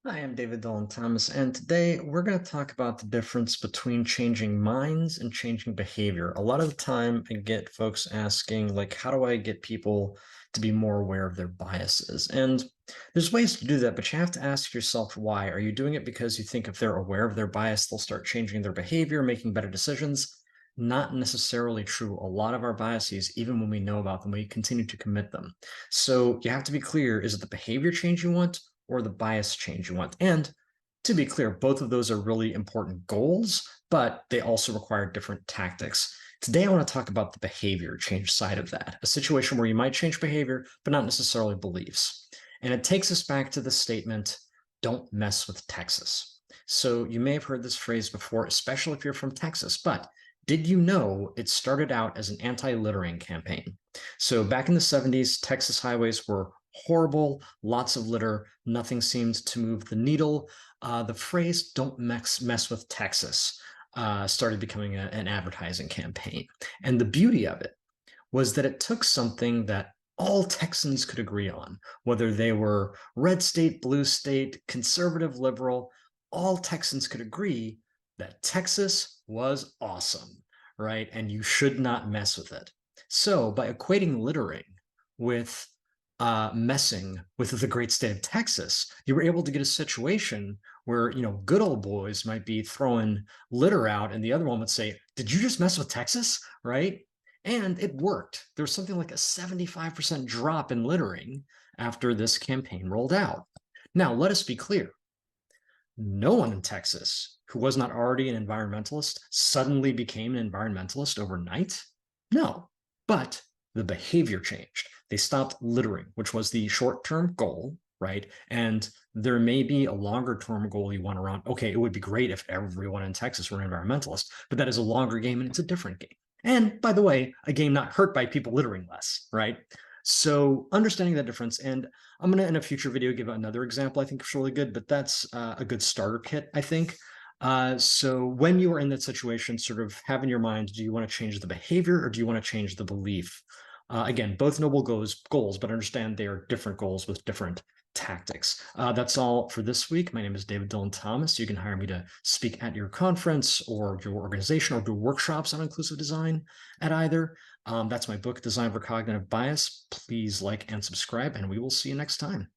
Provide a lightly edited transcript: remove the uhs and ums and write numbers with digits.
Hi, I'm David Dolan Thomas, and today we're going to talk about the difference between changing minds and changing behavior. A lot of the time, I get folks asking, like, how do I get people to be more aware of their biases? And there's ways to do that, but you have to ask yourself why. Are you doing it because you think if they're aware of their bias, they'll start changing their behavior, making better decisions? Not necessarily true. A lot of our biases, even when we know about them, we continue to commit them. So you have to be clear, is it the behavior change you want or the bias change you want? And to be clear, both of those are really important goals, but they also require different tactics. Today, I want to talk about the behavior change side of that, a situation where you might change behavior, but not necessarily beliefs. And it takes us back to the statement, don't mess with Texas. So you may have heard this phrase before, especially if you're from Texas, but did you know it started out as an anti-littering campaign? So back in the 70s, Texas highways were horrible, lots of litter, nothing seemed to move the needle. The phrase "don't mess with Texas" started becoming an advertising campaign. And the beauty of it was that it took something that all Texans could agree on, whether they were red state, blue state, conservative, liberal, all Texans could agree that Texas was awesome, right? And you should not mess with it. So by equating littering with messing with the great state of Texas, you were able to get a situation where, good old boys might be throwing litter out and the other one would say, did you just mess with Texas? Right? And it worked. There was something like a 75% drop in littering after this campaign rolled out. Now, let us be clear. No one in Texas who was not already an environmentalist suddenly became an environmentalist overnight. No, but the behavior changed. They stopped littering, which was the short-term goal, right? And there may be a longer-term goal you want around, okay, it would be great if everyone in Texas were an environmentalist, but that is a longer game and it's a different game. And by the way, a game not hurt by people littering less, right? So understanding that difference, and I'm going to, in a future video, give another example I think is really good, but that's a good starter kit, I think. So when you are in that situation, sort of have in your mind, do you want to change the behavior or do you want to change the belief? Again, both noble goals, but understand they are different goals with different tactics. That's all for this week. My name is David Dylan Thomas. You can hire me to speak at your conference or your organization or do workshops on inclusive design at either. That's my book, Design for Cognitive Bias. Please like and subscribe, and we will see you next time.